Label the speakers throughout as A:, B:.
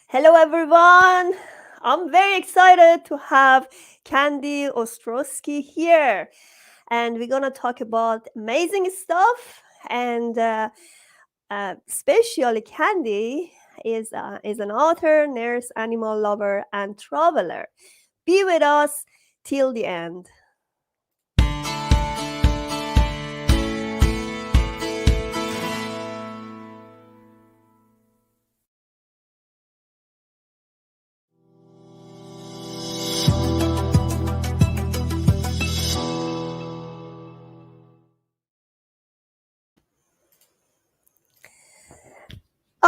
A: Hello, everyone. I'm very excited to have Kandy Ostrosky here, and we're gonna talk about amazing stuff. And especially Kandy is an author, nurse, animal lover, and traveler. Be with us till the end.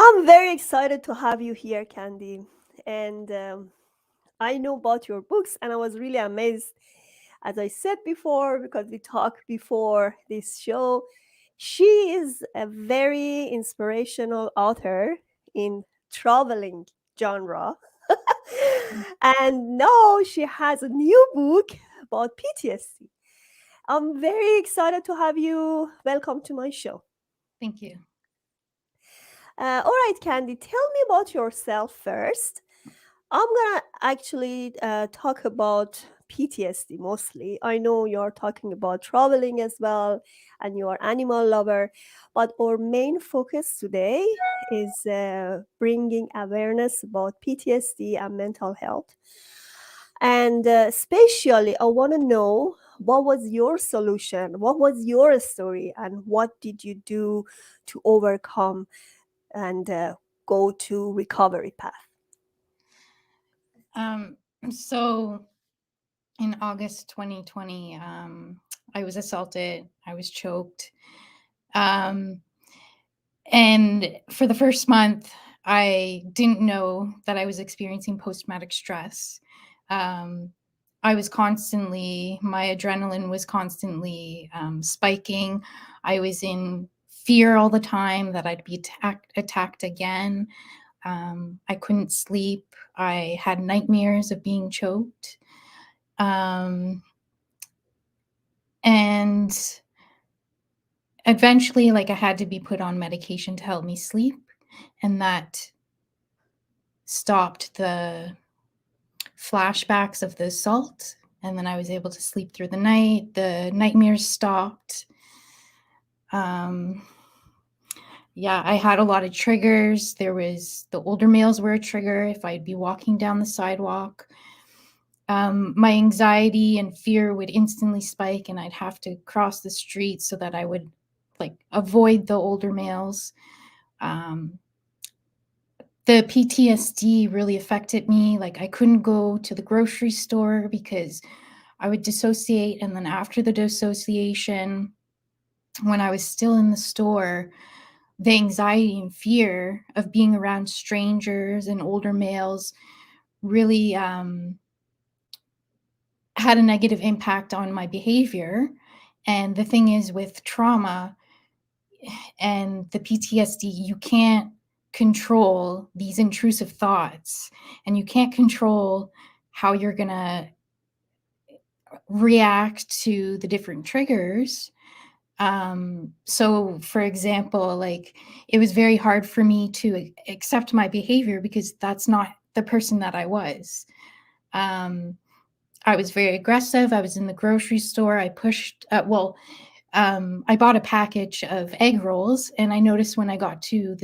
A: I'm very excited to have you here, Candy. And I know about your books, and I was really amazed, as I said before, because we talked before this show. She is a very inspirational author in traveling genre. And now she has a new book about PTSD. I'm very excited to have you. Welcome to my show.
B: Thank you.
A: All right, Candy, tell me about yourself first. I'm gonna actually talk about PTSD mostly. I know you're talking about traveling as well, and you're animal lover, but our main focus today is bringing awareness about PTSD and mental health. And especially, I want to know what was your solution, what was your story, and what did you do to overcome and go to recovery path.
B: Um, so in August 2020, I was assaulted. I was choked. Um, and for the first month, I didn't know that I was experiencing post traumatic stress. Um, I was constantly, my adrenaline was constantly spiking. I was in fear all the time that I'd be attacked again. I couldn't sleep. I had nightmares of being choked. Um, and eventually, like, I had to be put on medication to help me sleep. And that stopped the flashbacks of the assault. And then I was able to sleep through the night. The nightmares stopped. Um, yeah, I had a lot of triggers. There was the older males were a trigger if I'd be walking down the sidewalk. My anxiety and fear would instantly spike, and I'd have to cross the street so that I would like avoid the older males. Um, the PTSD really affected me. Like, I couldn't go to the grocery store because I would dissociate, and then after the dissociation, when I was still in the store, the anxiety and fear of being around strangers and older males really had a negative impact on my behavior. And the thing is, with trauma and the PTSD, you can't control these intrusive thoughts, and you can't control how you're going to react to the different triggers. So for example, like, it was very hard for me to accept my behavior because that's not the person that I was. Um, I was very aggressive. I was in the grocery store. I pushed, I bought a package of egg rolls, and I noticed when I got to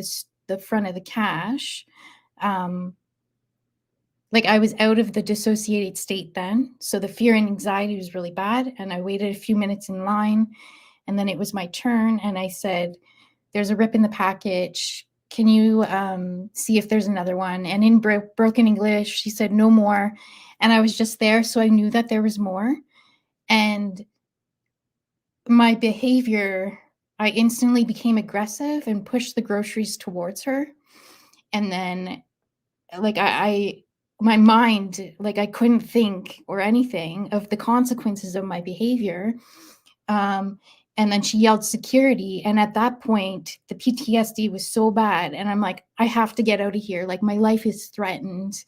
B: the front of the cash, um, like, I was out of the dissociated state then. So the fear and anxiety was really bad. And I waited a few minutes in line, and then it was my turn. And I said, "There's a rip in the package. Can you see if there's another one?" And in broken English, she said, "No more." And I was just there. So I knew that there was more. And my behavior, I instantly became aggressive and pushed the groceries towards her. And then, like, my mind, like, I couldn't think or anything of the consequences of my behavior. Um, and then she yelled security. And at that point, the PTSD was so bad. And I'm like, I have to get out of here. Like, my life is threatened.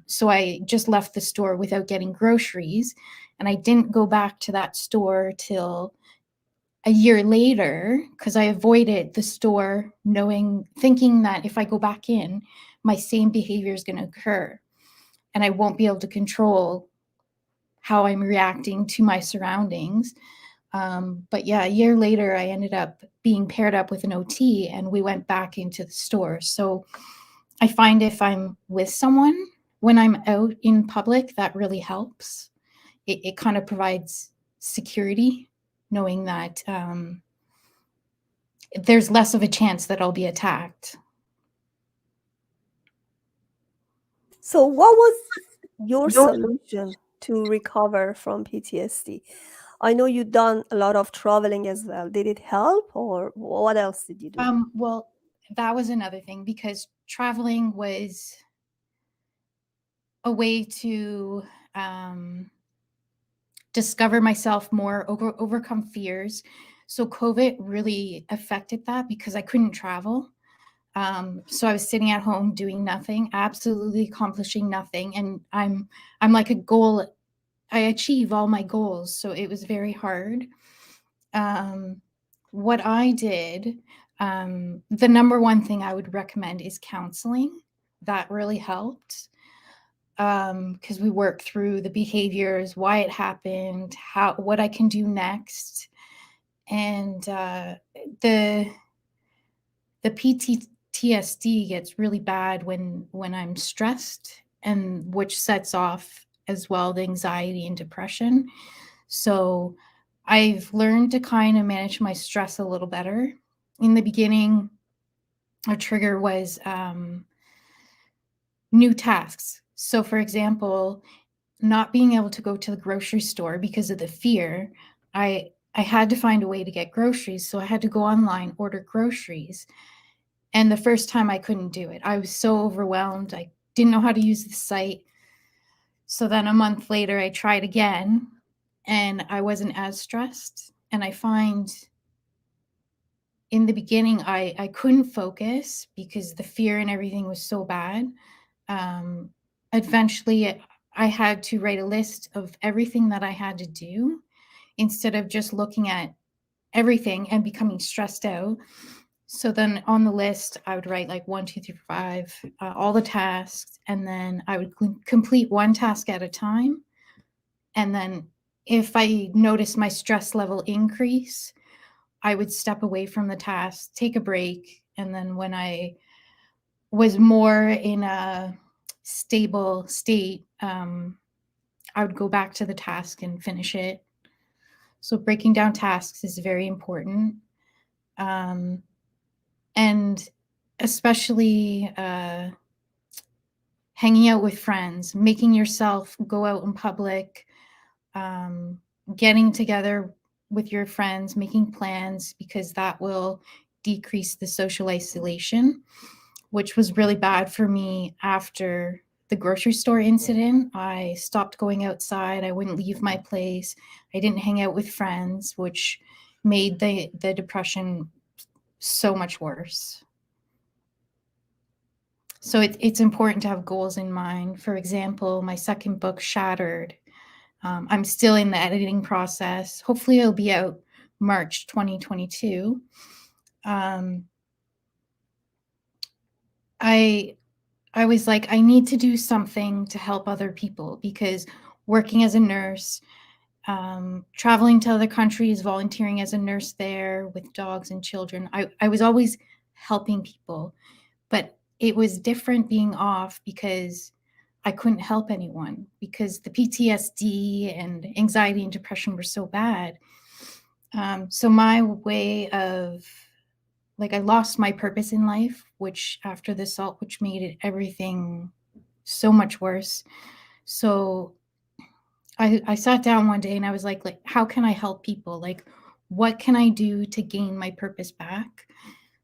B: So I just left the store without getting groceries. And I didn't go back to that store till a year later because I avoided the store, thinking that if I go back in, my same behavior is going to occur, and I won't be able to control how I'm reacting to my surroundings. But yeah, a year later, I ended up being paired up with an OT, and we went back into the store. So I find if I'm with someone when I'm out in public, that really helps. It kind of provides security, knowing that there's less of a chance that I'll be attacked.
A: So, what was your solution to recover from PTSD? I know you've done a lot of traveling as well. Did it help, or what else did you do?
B: Well, that was another thing, because traveling was a way to discover myself more, overcome fears. So COVID really affected that because I couldn't travel. So I was sitting at home doing nothing, absolutely accomplishing nothing, and I'm like a goal. I achieve all my goals, so it was very hard. What I did, the number one thing I would recommend is counseling. That really helped, because we worked through the behaviors, why it happened, what I can do next, and the PTSD gets really bad when I'm stressed, and which sets off as well the anxiety and depression. So I've learned to kind of manage my stress a little better. In the beginning, a trigger was new tasks. So, for example, not being able to go to the grocery store because of the fear, I had to find a way to get groceries. So I had to go online, order groceries. And the first time I couldn't do it. I was so overwhelmed. I didn't know how to use the site. So then a month later, I tried again and I wasn't as stressed. And I find in the beginning, I couldn't focus because the fear and everything was so bad. Um, Eventually, I had to write a list of everything that I had to do instead of just looking at everything and becoming stressed out. So then on the list, I would write like 1, 2, 3, 4, 5, all the tasks, and then I would complete one task at a time. And then if I noticed my stress level increase, I would step away from the task, take a break, and then when I was more in a stable state, I would go back to the task and finish it. So breaking down tasks is very important. Um, and especially hanging out with friends, making yourself go out in public, um, getting together with your friends, making plans, because that will decrease the social isolation, which was really bad for me after the grocery store incident. I stopped going outside. I wouldn't leave my place. I didn't hang out with friends, which made the depression so much worse. So it's important to have goals in mind. For example, my second book, Shattered, I'm still in the editing process. Hopefully, it'll be out March 2022. I I was like, I need to do something to help other people, because working as a nurse, traveling to other countries, volunteering as a nurse there with dogs and children, I was always helping people. But it was different being off because I couldn't help anyone, because the PTSD and anxiety and depression were so bad. So my way of, like, I lost my purpose in life, which after the assault, which made it everything so much worse. So I sat down one day and I was like, how can I help people? Like, what can I do to gain my purpose back?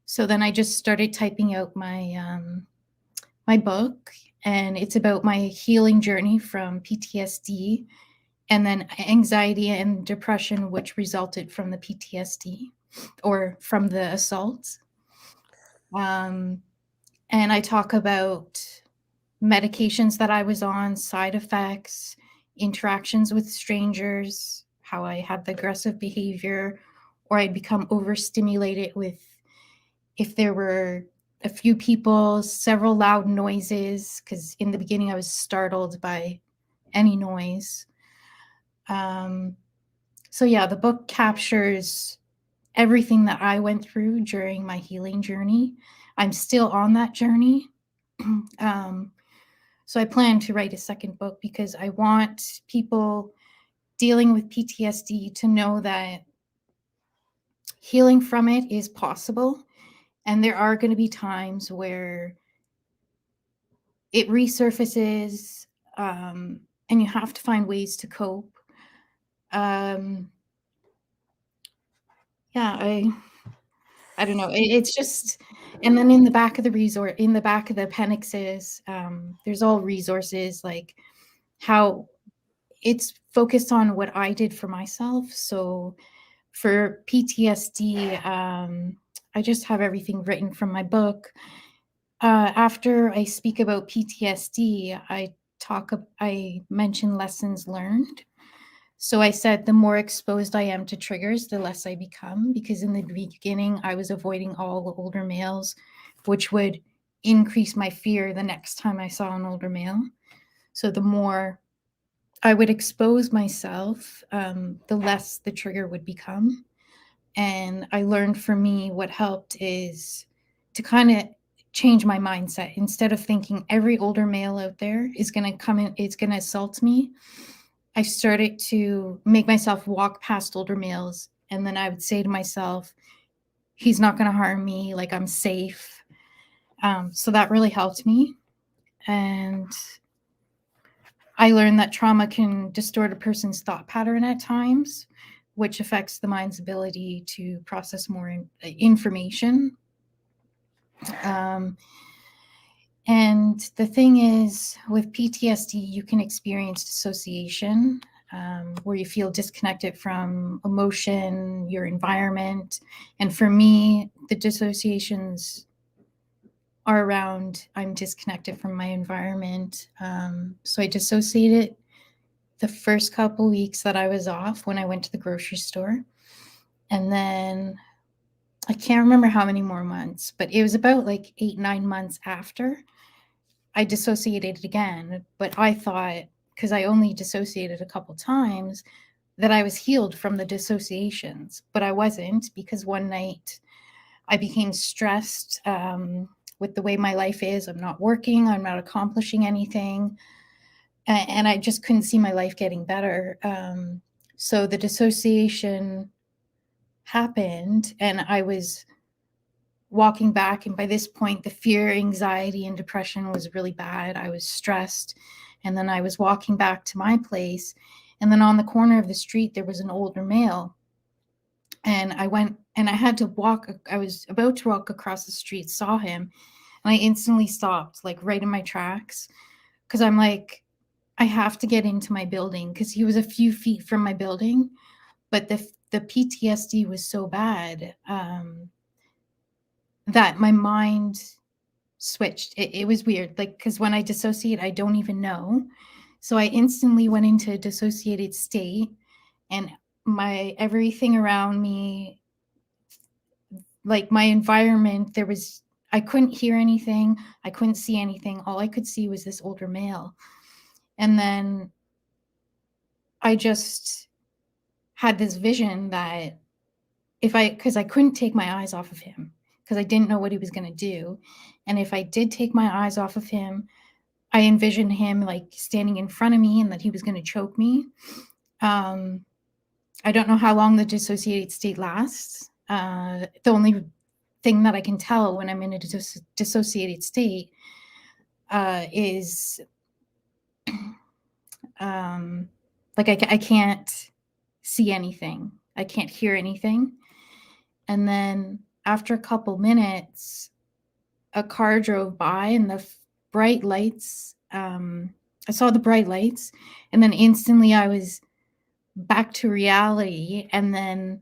B: So then I just started typing out my book, and it's about my healing journey from PTSD and then anxiety and depression, which resulted from the PTSD or from the assault. Um, and I talk about medications that I was on, side effects, interactions with strangers, how I had the aggressive behavior, or I'd become overstimulated with, if there were a few people, several loud noises, because in the beginning I was startled by any noise. Um, so, yeah, the book captures everything that I went through during my healing journey. I'm still on that journey. um, so, I plan to write a second book because I want people dealing with PTSD to know that healing from it is possible. And there are going to be times where it resurfaces, and you have to find ways to cope. Um, yeah, I don't know. It's just, and then in the back of the resort, in the back of the appendixes, there's all resources like how it's focused on what I did for myself. So for PTSD, I just have everything written from my book. After I speak about PTSD, I mention lessons learned. So I said the more exposed I am to triggers, the less I become, because in the beginning I was avoiding all older males, which would increase my fear the next time I saw an older male. So the more I would expose myself, the less the trigger would become. And I learned for me what helped is to kind of change my mindset. Instead of thinking every older male out there is going to come in, it's going to assault me, I started to make myself walk past older males. And then I would say to myself, he's not going to harm me. Like, I'm safe. So that really helped me. And I learned that trauma can distort a person's thought pattern at times, which affects the mind's ability to process more information. Um, and the thing is, with PTSD, you can experience dissociation, where you feel disconnected from emotion, your environment. And for me, the dissociations are around I'm disconnected from my environment. So I dissociated the first couple weeks that I was off when I went to the grocery store. And then I can't remember how many more months, but it was about like 8, 9 months after I dissociated again. But I thought, because I only dissociated a couple times, that I was healed from the dissociations. But I wasn't, because one night I became stressed, with the way my life is. I'm not working, I'm not accomplishing anything. And I just couldn't see my life getting better. So the dissociation happened, and I was walking back. And by this point, the fear, anxiety, and depression was really bad. I was stressed. And then I was walking back to my place. And then on the corner of the street, there was an older male. And I went and I had to walk. I was about to walk across the street, saw him, and I instantly stopped, like right in my tracks. Because I'm like, I have to get into my building, because he was a few feet from my building. But the PTSD was so bad, that my mind switched. It was weird, like, because when I dissociate, I don't even know. So I instantly went into a dissociated state, and my everything around me, like my environment, I couldn't hear anything, I couldn't see anything. All I could see was this older male. And then I just had this vision that because I couldn't take my eyes off of him, because I didn't know what he was going to do. And if I did take my eyes off of him, I envisioned him like standing in front of me, and that he was going to choke me. I don't know how long the dissociated state lasts. The only thing that I can tell when I'm in a dissociated state, is like I can't see anything, I can't hear anything. And then after a couple minutes, a car drove by, and the bright lights, I saw the bright lights, and then instantly I was back to reality. And then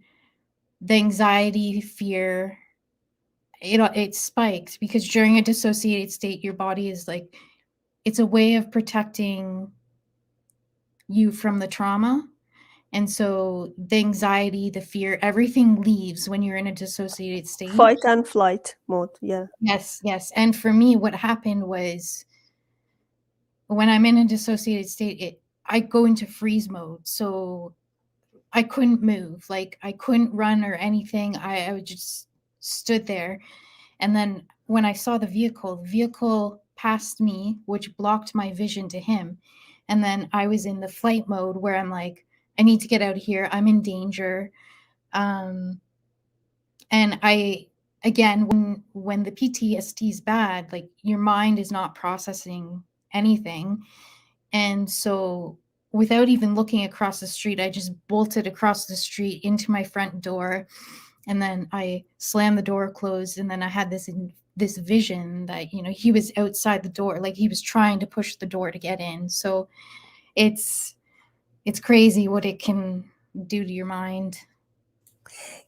B: the anxiety, fear, it spikes, because during a dissociated state, your body is like, it's a way of protecting you from the trauma. And so the anxiety, the fear, everything leaves when you're in a dissociated state.
A: Fight and flight mode. Yeah.
B: Yes, yes. And for me, what happened was when I'm in a dissociated state, I go into freeze mode. So I couldn't move, like I couldn't run or anything. I just stood there. And then when I saw the vehicle passed me, which blocked my vision to him. And then I was in the flight mode where I'm like, I need to get out of here. I'm in danger. Um, and I, again, when the PTSD is bad, like your mind is not processing anything. And so without even looking across the street, I just bolted across the street into my front door. And then I slammed the door closed. And then I had this vision that, you know, he was outside the door, like he was trying to push the door to get in. So it's it's crazy what it can do to your mind.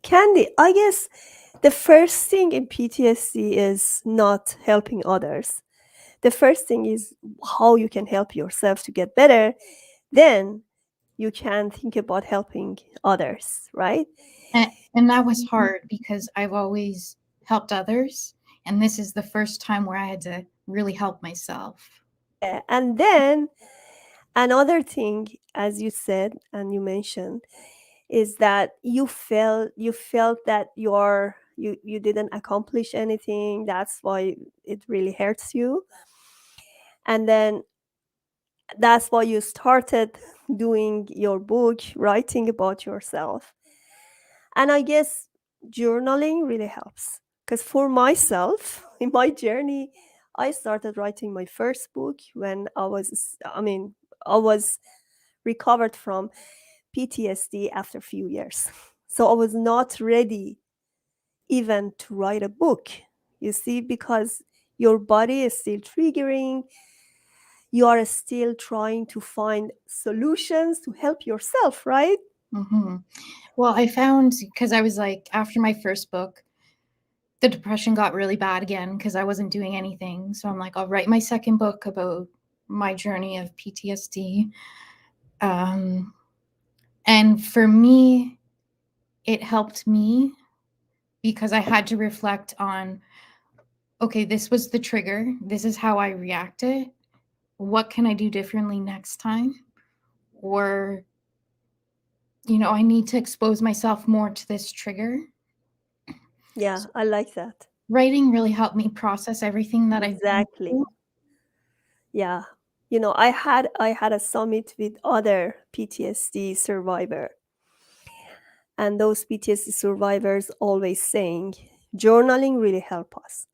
A: Candy, I guess the first thing in PTSD is not helping others. The first thing is how you can help yourself to get better. Then you can think about helping others, right?
B: And that was hard because I've always helped others. And this is the first time where I had to really help myself.
A: Yeah. And then another thing, as you said and you mentioned, is that you felt that you didn't accomplish anything. That's why it really hurts you. And then that's why you started doing your book, writing about yourself. And I guess journaling really helps. Because for myself, in my journey, I started writing my first book when I was recovered from PTSD after a few years. So I was not ready even to write a book, you see, because your body is still triggering, you are still trying to find solutions to help yourself, right?
B: Hmm. Well, I found because I was like, after my first book, the depression got really bad again because I wasn't doing anything. So I'm like, I'll write my second book about my journey of PTSD. Um, and for me, it helped me because I had to reflect on, okay, this was the trigger. This is how I reacted. What can I do differently next time? Or, you know, I need to expose myself more to this trigger.
A: Yeah, I like that.
B: Writing really helped me process everything that I've been
A: Exactly.
B: through.
A: Yeah. You know, I had a summit with other PTSD survivor, and those PTSD survivors always saying journaling really help us.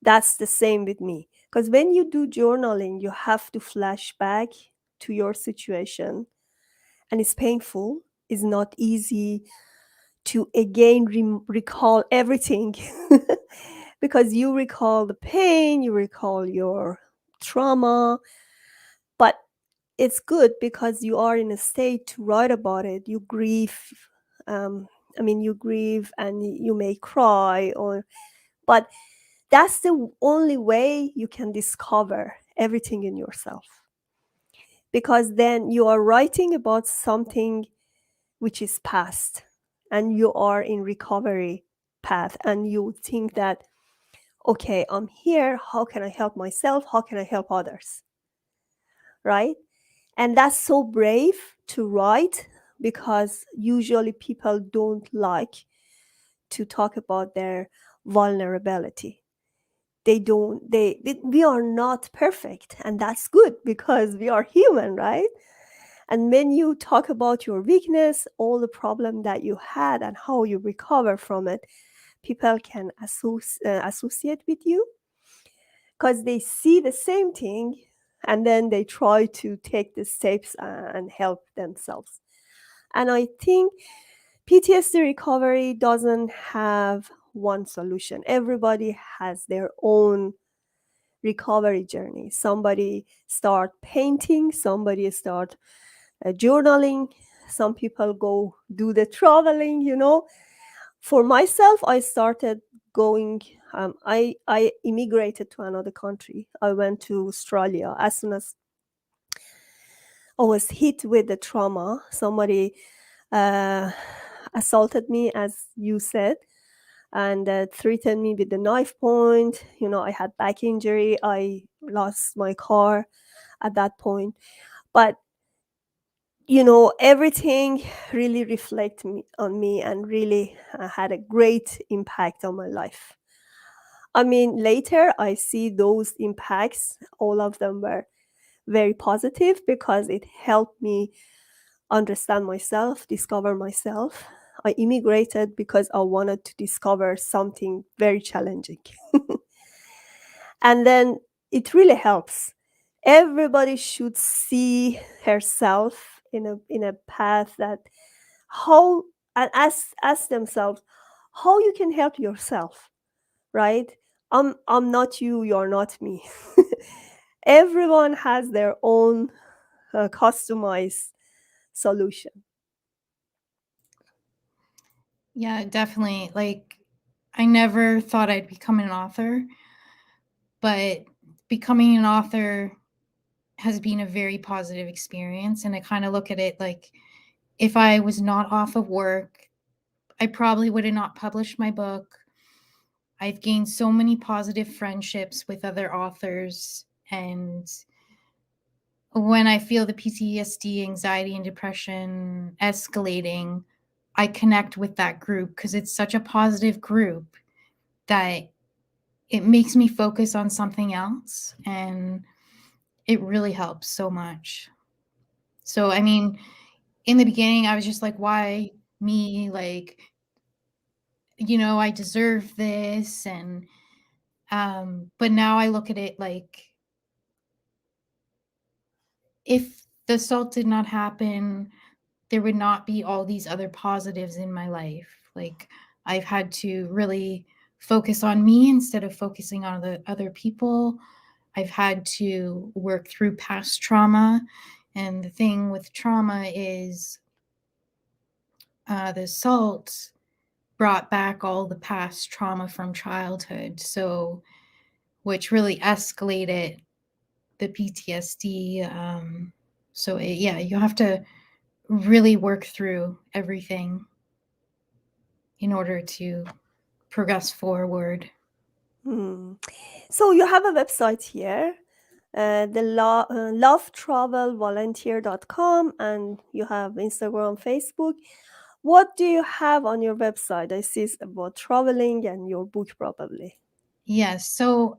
A: That's the same with me. Because when you do journaling, you have to flash back to your situation, and it's painful. It's not easy to again recall everything because you recall the pain, you recall your trauma, but it's good because you are in a state to write about it. You grieve, um, you grieve and you may cry, or but that's the only way you can discover everything in yourself, because then you are writing about something which is past, and you are in recovery path, and you think that, okay, I'm here, how can I help myself, how can I help others, right? And that's so brave to write, because usually people don't like to talk about their vulnerability. They don't we are not perfect, and that's good because we are human, right? And when you talk about your weakness, all the problem that you had and how you recover from it, people can associate with you because they see the same thing, and then they try to take the steps and help themselves. And I think PTSD recovery doesn't have one solution. Everybody has their own recovery journey. Somebody start painting, somebody start journaling, some people go do the traveling, you know. For myself, I started going, I immigrated to another country. I went to Australia as soon as I was hit with the trauma. Somebody uh, assaulted me, as you said, and threatened me with the knife point. I had back injury. I lost my car at that point. But everything really reflect me on me and really had a great impact on my life. I mean, later I see those impacts, all of them were very positive because it helped me understand myself, discover myself. I immigrated because I wanted to discover something very challenging. And then it really helps. Everybody should see herself in a path that how and ask themselves how you can help yourself, right? I'm not you, you're not me. Everyone has their own customized solution.
B: Yeah, definitely. Like, I never thought I'd become an author, but becoming an author has been a very positive experience. And I kind of look at it like if I was not off of work, I probably would have not published my book. I've gained so many positive friendships with other authors. And when I feel the PTSD, anxiety, and depression escalating, I connect with that group because it's such a positive group that it makes me focus on something else. And it really helps so much. So, I mean, in the beginning, I was just like, why me? Like, I deserve this. And, but now I look at it like if the assault did not happen, there would not be all these other positives in my life. Like, I've had to really focus on me instead of focusing on the other people. I've had to work through past trauma. And the thing with trauma is the assault brought back all the past trauma from childhood. So, which really escalated the PTSD. Yeah, you have to really work through everything in order to progress forward.
A: Hmm. So you have a website here, lovetravelvolunteer.com, and you have Instagram, Facebook. What do you have on your website? I see it's about traveling and your book, probably.
B: Yes. So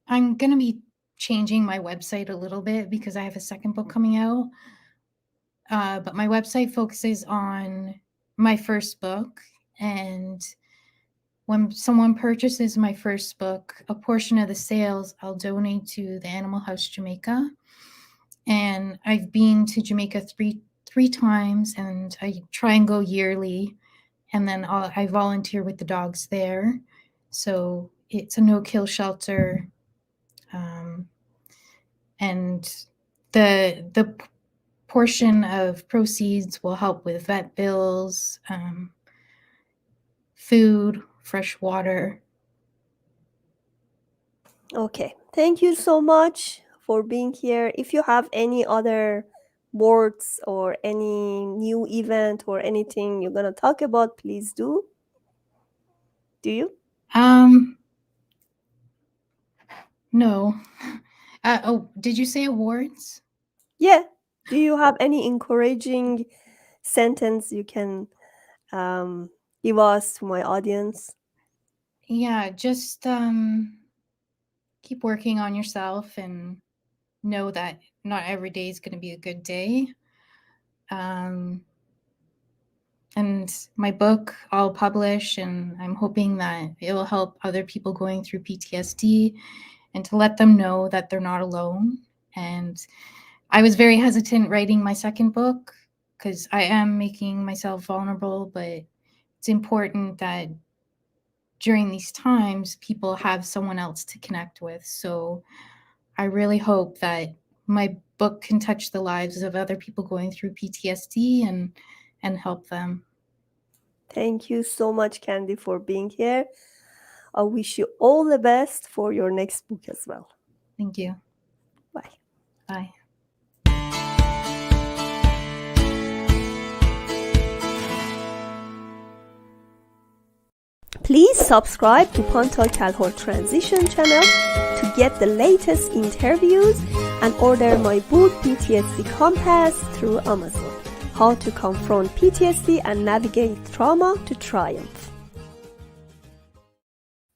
B: I'm going to be changing my website a little bit because I have a second book coming out. But my website focuses on my first book. And when someone purchases my first book, a portion of the sales I'll donate to the Animal House Jamaica. And I've been to Jamaica three times, and I try and go yearly. And then I volunteer with the dogs there. So it's a no-kill shelter, and the portion of proceeds will help with vet bills, food, fresh water.
A: Okay. Thank you so much for being here. If you have any other words or any new event or anything you're going to talk about, please do. Do you?
B: Um, no. Oh, did you say awards?
A: Yeah. Do you have any encouraging sentence you can um, give us to my audience?
B: Yeah, just keep working on yourself and know that not every day is going to be a good day. Um, and my book I'll publish, and I'm hoping that it will help other people going through PTSD and to let them know that they're not alone. And I was very hesitant writing my second book because I am making myself vulnerable, but it's important that during these times people have someone else to connect with. So I really hope that my book can touch the lives of other people going through PTSD and help them.
A: Thank you so much, Candy, for being here. I wish you all the best for your next book as well.
B: Thank you.
A: Bye.
B: Bye.
A: Please subscribe to Pontal Calhoun Transition channel to get the latest interviews and order my book PTSD Compass through Amazon. How to confront PTSD and navigate trauma to triumph.